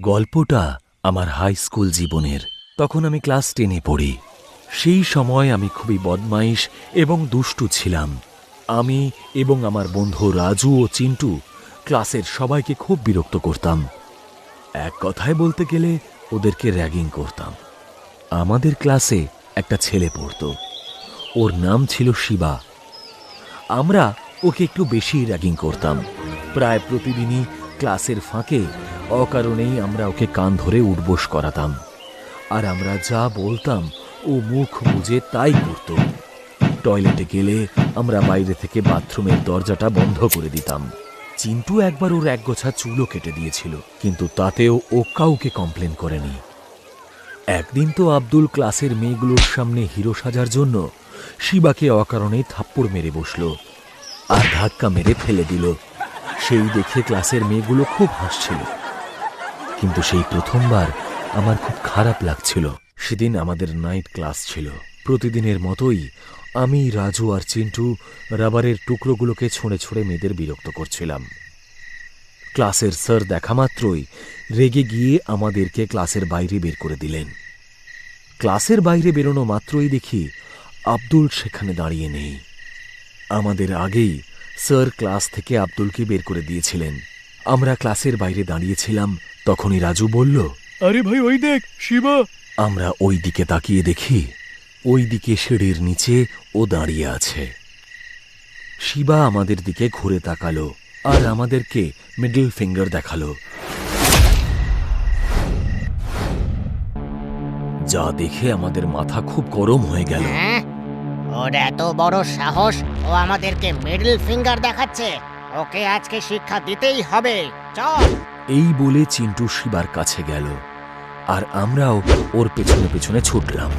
গল্পটা আমার high school জীবনের। তখন আমি ক্লাস 10-এ পড়ি। সেই সময় আমি খুবই বদমাইশ এবং দুষ্টু ছিলাম। আমি এবং আমার বন্ধু রাজু ও চিন্টু ক্লাসের সবাইকে খুব বিরক্ত করতাম। এক কথায় বলতে গেলে ওদেরকে র্যাগিং করতাম। আমাদের ক্লাসে একটা ছেলে পড়তো, ওর নাম ছিল শিবা। আমরা ওকে একটু বেশি র্যাগিং করতাম। প্রায় প্রতিদিনই ক্লাসের ফাঁকে অকারণেই আমরা ওকে কান ধরে উঠবোস করাতাম, আর আমরা যা বলতাম ও মুখ বুজে তাই করত। টয়লেটে গেলে আমরা বাইরে থেকে বাথরুমের দরজাটা বন্ধ করে দিতাম। চিন্টু একবার ওর একগোছা চুলও কেটে দিয়েছিল, কিন্তু তাতেও ও কাউকে কমপ্লেন করেনি। একদিন তো আব্দুল ক্লাসের মেয়েগুলোর সামনে হিরো সাজার জন্য শিবাকে অকারণেই থাপ্পড় মেরে বসল আর ধাক্কা মেরে ফেলে দিল। সেই দেখে ক্লাসের মেয়েগুলো খুব হাসছিল, কিন্তু সেই প্রথমবার আমার খুব খারাপ লাগছিল। সেদিন আমাদের নাইট ক্লাস ছিল। প্রতিদিনের মতোই আমি, রাজু আর চিন্টু রাবারের টুকরোগুলোকে ছুঁড়ে ছুঁড়ে মেয়েদের বিরক্ত করছিলাম। ক্লাসের স্যার দেখা মাত্রই রেগে গিয়ে আমাদেরকে ক্লাসের বাইরে বের করে দিলেন। ক্লাসের বাইরে বেরোনো মাত্রই দেখি আব্দুল সেখানে দাঁড়িয়ে নেই। আমাদের আগেই স্যার ক্লাস থেকে আব্দুলকে বের করে দিয়েছিলেন। আমরা ক্লাসের বাইরে দাঁড়িয়েছিলাম, তখনই রাজু বলল, আরে ভাই ওই দেখ শিবা। আমরা ওই দিকে তাকিয়ে দেখি ওই দিকে সিঁড়ির নিচে ও দাঁড়িয়ে আছে। শিবা আমাদের দিকে ঘুরে তাকালো আর আমাদেরকে মিডল ফিঙ্গার দেখালো। যা দেখে আমাদের মাথা খুব গরম হয়ে গেল। ওর এত বড় সাহস, ও আমাদেরকে মিডল ফিঙ্গার দেখাচ্ছে। ওকে আজকে শিক্ষা দিতেই হবে, চল। এই বলে চিন্টু শিবার কাছে গেল আর আমরাও ওর পেছনে পেছনে ছুটলাম।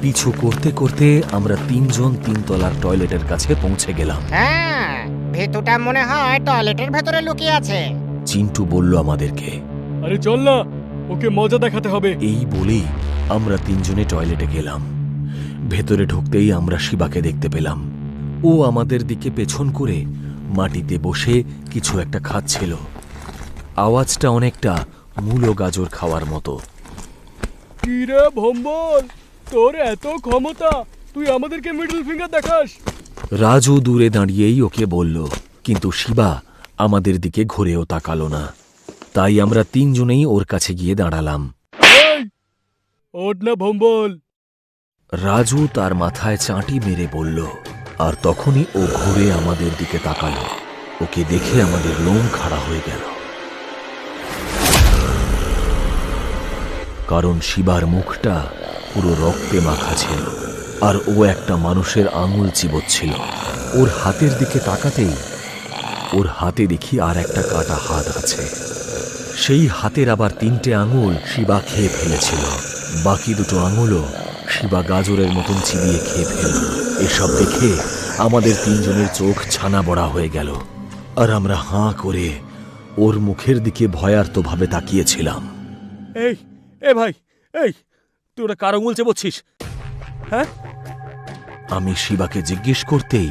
পিছু করতে করতে আমরা তিনজন তিনতলার টয়লেটের কাছে পৌঁছে গেলাম। হ্যাঁ, ভেতুটা মনে হয় টয়লেটের ভেতরে লুকিয়ে আছে। চিন্টু বলল আমাদেরকে, আরে চল না, ওকে মজা দেখাতে হবে। এই বলেই আমরা তিনজনে টয়লেটে গেলাম। ভেতরে ঢুকতেই আমরা শিবাকে দেখতে পেলাম। ও আমাদের দিকে পেছন করে মাটিতে বসে কিছু একটা খাচ্ছিল। আওয়াজটা অনেকটা মূলো গাজর খাওয়ার মতো। কি রে ভম্বল, তোর এত ক্ষমতা, তুই আমাদেরকে মিডল ফিঙ্গার দেখাস? রাজু দূরে দাঁড়িয়েই ওকে বলল, কিন্তু শিবা আমাদের দিকে ঘুরেও তাকালো না। তাই আমরা তিনজনেই ওর কাছে গিয়ে দাঁড়ালাম। এই, ওঠ না ভম্বল। রাজু তার মাথায় চাঁটি মেরে বলল, আর তখনই ও ঘুরে আমাদের দিকে তাকালো। ওকে দেখে আমাদের লোম খাড়া হয়ে গেল, কারণ শিবার মুখটা পুরো রক্তে মাখা ছিল আর ও একটা মানুষের আঙুল চিবোচ্ছিল। ওর হাতের দিকে তাকাতেই ওর হাতে দেখি আর একটা কাটা হাত আছে। সেই হাতের আবার 3টে আঙুল শিবা খেয়ে ফেলেছিল। বাকি 2টো আঙুলও শিবা গাজরের মতন চিবিয়ে খেয়ে ফেলল। এসব দেখে আমাদের তিনজনের চোখ ছানা বড়া হয়ে গেল, আর আমরা হাঁ করে ওর মুখের দিকে ভয়ার্তভাবে তাকিয়েছিলাম। এই ভাই, এই তুই ওটা কার আঙুল চেবোচ্ছিস? হ্যাঁ? আমি শিবাকে জিজ্ঞেস করতেই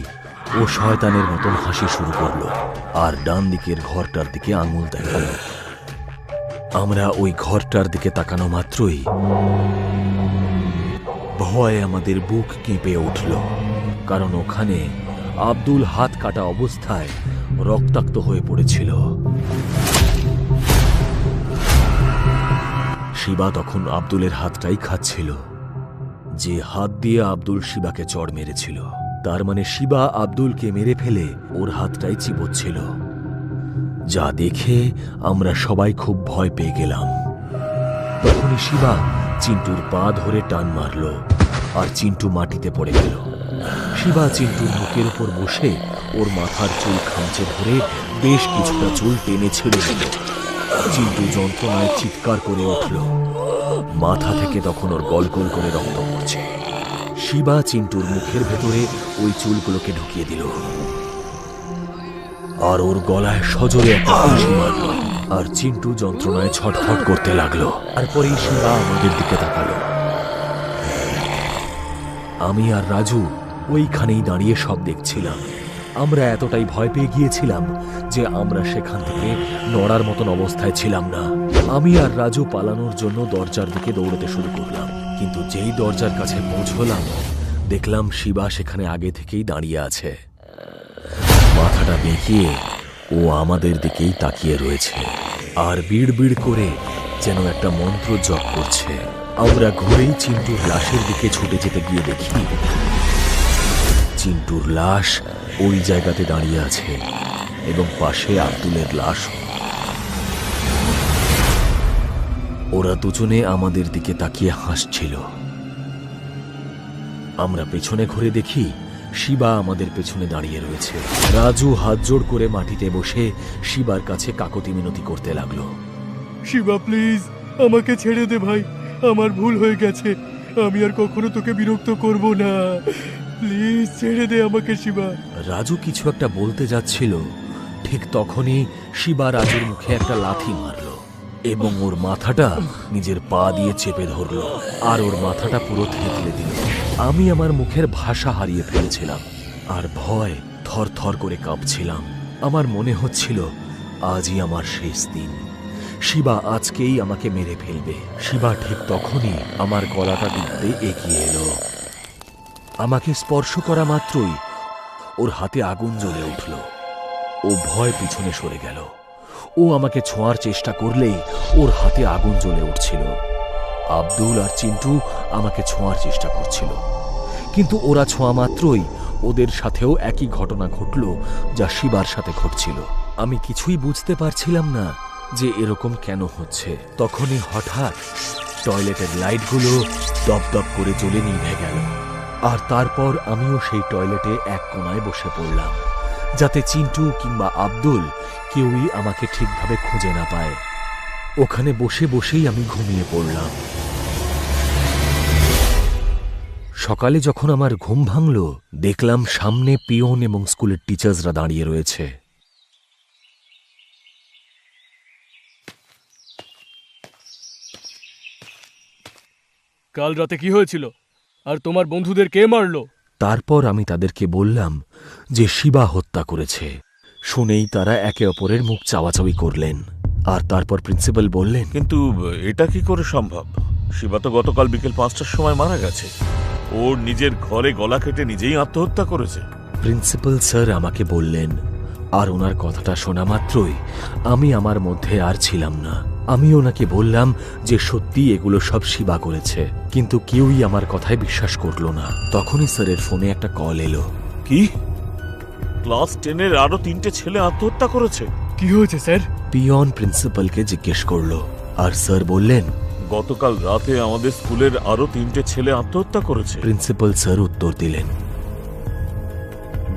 ও শয়তানের মতন হাসি শুরু করলো আর ডান দিকের ঘরটার দিকে আঙুল দেখালো। আমরা ওই ঘরটার দিকে তাকানো মাত্রই ভয়ে আমাদের বুক কেঁপে উঠল, কারণ ওখানে আব্দুল হাত কাটা অবস্থায় রক্তাক্ত হয়ে পড়েছিল। শিবা তখন আব্দুলের হাতটাই খাচ্ছিল, যে হাত দিয়ে আব্দুল শিবাকে চড় মেরেছিল। তার মানে শিবা আব্দুলকে মেরে ফেলে ওর হাতটাই চিবোচ্ছিল। যা দেখে আমরা সবাই খুব ভয় পেয়ে গেলাম। তখনই শিবা চিন্টুর পা ধরে টান মারল আর চিন্টু মাটিতে পড়ে গেল। শিবা চিন্টুর বুকের উপর বসে ওর মাথার চুল খামচে ধরে বেশ কিছুটা চুল টেনে ছেড়ে দিল। চিন্টু যন্ত্রণায় চিৎকার করে উঠল। মাথা থেকে তখন ওর গলগল করে রক্ত পড়ছে। শিবা চিন্টুর মুখের ভেতরে ওই চুলগুলোকে ঢুকিয়ে দিল আর ওর গলায় সজোরে একটা ঘুষি মারল, আর চিন্টু যন্ত্রণায় ছটফট করতে লাগলো। আর পরেই শিবা আমাদের দিকে তাকালো। আমি আর রাজু ওইখানেই দাঁড়িয়ে সব দেখছিলাম। আমরা এতটাই ভয় পেয়ে গিয়েছিলাম যে আমরা সেখান থেকে নড়ার মতন অবস্থায় ছিলাম না। আমি আর রাজু পালানোর জন্য দরজার দিকে দৌড়াতে শুরু করলাম, কিন্তু যেই দরজার কাছে পৌঁছলাম দেখলাম শিবা সেখানে আগে থেকেই দাঁড়িয়ে আছে। মাথাটা বেঁকিয়ে ও আমাদের দিকেই তাকিয়ে রয়েছে আর বিড় বিড় করে যেন একটা মন্ত্র জপ করছে। আমরা ঘুরেই চিন্টুর লাশের দিকে ছুটে যেতে গিয়ে দেখি চিন্টুর লাশ ওই জায়গাতে দাঁড়িয়ে আছে এবং পাশে আব্দুলের লাশ। ওরা দুজনে আমাদের দিকে তাকিয়ে হাসছিল। আমরা পেছনে ঘুরে দেখি শিবা আমাদের পেছনে দাঁড়িয়ে রয়েছে। রাজু হাত জোড় করে মাটিতে বসে শিবার কাছে কাকতি মিনতি করতে লাগলো। শিবা প্লিজ আমাকে ছেড়ে দে ভাই, আমার ভুল হয়ে গেছে, আমি আর কখনো তোকে বিরক্ত করব না, প্লিজ ছেড়ে দে আমাকে শিবা। রাজু কিছু একটা বলতে যাচ্ছিল, ঠিক তখনই শিবা রাজুর মুখে একটা লাথি মারলো এবং ওর মাথাটা নিজের পা দিয়ে চেপে ধরলো আর ওর মাথাটা পুরো থেতলে দিল। আমি আমার মুখের ভাষা হারিয়ে ফেলেছিলাম আর ভয় থর থর করে কাঁপছিলাম। আমার মনে হচ্ছিল আজই আমার শেষ দিন, শিবা আজকেই আমাকে মেরে ফেলবে। শিবা ঠিক তখনই আমার গলাটা টিপতে এগিয়ে এলো। আমাকে স্পর্শ করা মাত্রই ওর হাতে আগুন জ্বলে উঠল। ও ভয় পিছনে সরে গেল। ও আমাকে ছোঁয়ার চেষ্টা করলেই ওর হাতে আগুন জ্বলে উঠছিল। আব্দুল আর চিন্টু আমাকে ছোঁয়ার চেষ্টা করছিল, কিন্তু ওরা ছোঁয়া মাত্রই ওদের সাথেও একই ঘটনা ঘটল যা শিবার সাথে ঘটছিল। আমি কিছুই বুঝতে পারছিলাম না যে এরকম কেন হচ্ছে। তখনই হঠাৎ টয়লেটের লাইটগুলো দপদপ করে জ্বলে নিভে গেল আর তারপর আমিও সেই টয়লেটে এক কোণায় বসে পড়লাম, যাতে চিন্টু কিংবা আব্দুল কেউই আমাকে ঠিকভাবে খুঁজে না পায়। ওখানে বসে বসেই আমি ঘুমিয়ে পড়লাম। সকালে যখন আমার ঘুম ভাঙল দেখলাম সামনে পিয়ন এবং স্কুলের টিচার্সরা দাঁড়িয়ে রয়েছে। কাল রাতে কি হয়েছিল আর তোমার বন্ধুদের কে মারলো? তারপর আমি তাদেরকে বললাম যে শিবা হত্যা করেছে। শুনেই তারা একে অপরের মুখ চাওয়াচাওয়ি করলেন আর তারপর প্রিন্সিপাল বললেন, কিন্তু এটা কি করে সম্ভব? শিবা তো গতকাল বিকেল 5টার সময় মারা গেছে। ওর নিজের ঘরে গলা কেটে নিজেই আত্মহত্যা করেছে। প্রিন্সিপাল স্যার আমাকে বললেন আর ওনার কথাটা শোনা মাত্রই আমি আমার মধ্যে আর ছিলাম না। আমি ওনাকে বললাম যে সত্যি এগুলো সব শিবা করেছে, কিন্তু কেউই আমার কথায় বিশ্বাস করলো না। তখনই স্যারের ফোনে একটা কল এলো। কি? ক্লাস 10-এর আরো 3টে ছেলে আত্মহত্যা করেছে? কি হয়েছে স্যার? পিয়ন প্রিন্সিপালকে জিজ্ঞেস করলো আর স্যার বললেন, গতকাল রাতে আমাদের স্কুলের আরো 3টে ছেলে আত্মহত্যা করেছে। প্রিন্সিপাল স্যার উত্তর দিলেন,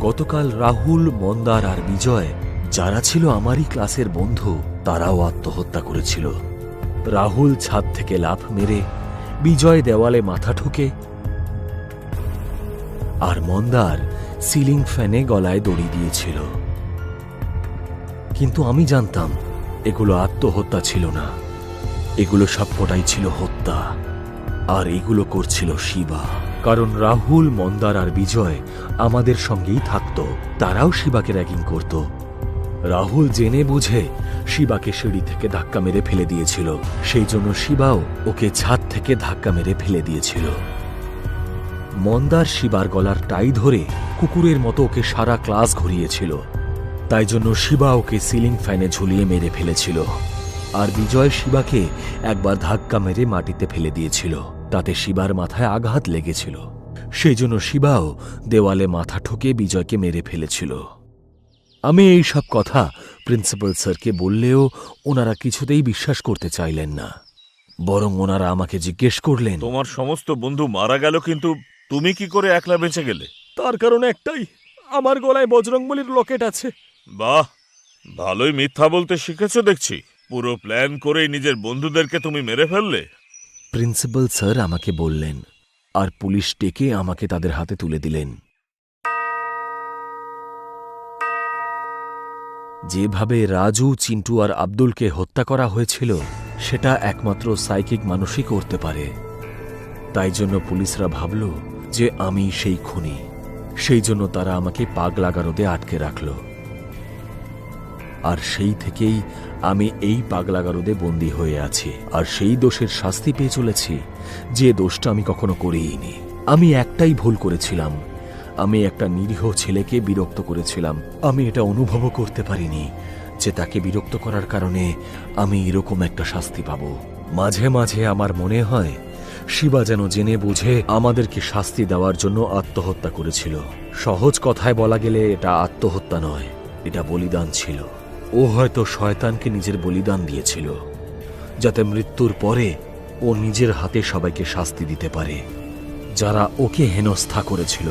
গতকাল রাহুল, মন্দার আর বিজয়, যারা ছিল আমারই ক্লাসের বন্ধু, তারাও আত্মহত্যা করেছিল। রাহুল ছাদ থেকে লাফ মেরে, বিজয় দেওয়ালে মাথা ঠুকে আর মন্দার সিলিং ফ্যানে গলায় দড়ি দিয়েছিল। কিন্তু আমি জানতাম এগুলো আত্মহত্যা ছিল না, এগুলো সবকটাই ছিল হত্যা। আর এগুলো করছিল শিবা, কারণ রাহুল, মন্দার আর বিজয় আমাদের সঙ্গেই থাকত। তারাও শিবাকে র্যাগিং করত। রাহুল জেনে বুঝে শিবাকে সিঁড়ি থেকে ধাক্কা মেরে ফেলে দিয়েছিল, সেই জন্য শিবাও ওকে ছাদ থেকে ধাক্কা মেরে ফেলে দিয়েছিল। মন্দার শিবার গলার টাই ধরে কুকুরের মতো ওকে সারা ক্লাস ঘুরিয়েছিল, তাই জন্য শিবা ওকে সিলিং ফ্যানে ঝুলিয়ে মেরে ফেলেছিল। আর বিজয় শিবাকে একবার ধাক্কা মেরে মাটিতে ফেলে দিয়েছিল, তাতে শিবার মাথায় আঘাত লেগেছিল, সেই জন্য শিবাও দেওয়ালে মাথা ঠুকে বিজয়কে মেরে ফেলেছিল। আমি এই সব কথা প্রিন্সিপাল স্যারকে বললেও ওনারা কিছুতেই বিশ্বাস করতে চাইলেন না, বরং ওনারা আমাকে জিজ্ঞেস করলেন, তোমার সমস্ত বন্ধু মারা গেল, কিন্তু তুমি কি করে একলা বেঁচে গেলে? তার কারণ একটাই, আমার গলায় বজরংবলীর লকেট আছে। বাহ, ভালোই মিথ্যা বলতে শিখেছো দেখছি। পুরো প্ল্যান করেই নিজের বন্ধুদেরকে তুমি মেরে ফেললে। প্রিন্সিপাল স্যার আমাকে বললেন আর পুলিশ ডেকে আমাকে তাদের হাতে তুলে দিলেন। যেভাবে রাজু, চিন্টু আর আব্দুলকে হত্যা করা হয়েছিল সেটা একমাত্র সাইকিক মানুষই করতে পারে। তাই জন্য পুলিশরা ভাবল যে আমি সেই খুনি। সেই জন্য তারা আমাকে পাগলাগারদে আটকে রাখল। আর সেই থেকেই আমি এই পাগলাগারদে বন্দী হয়ে আছি, আর সেই দোষের শাস্তি পেয়ে চলেছি যে দোষটা আমি কখনো করিনি। আমি একটাই ভুল করেছিলাম, আমি একটা নিরীহ ছেলেকে বিরক্ত করেছিলাম। আমি এটা অনুভবও করতে পারিনি যে তাকে বিরক্ত করার কারণে আমি এরকম একটা শাস্তি পাব। মাঝে মাঝে আমার মনে হয় শিবা যেন জেনে বুঝে আমাদেরকে শাস্তি দেওয়ার জন্য আত্মহত্যা করেছিল। সহজ কথায় বলা গেলে এটা আত্মহত্যা নয়, এটা বলিদান ছিল। ও হয়তো শয়তানকে নিজের বলিদান দিয়েছিল, যাতে মৃত্যুর পরে ও নিজের হাতে সবাইকে শাস্তি দিতে পারে যারা ওকে হেনস্থা করেছিল।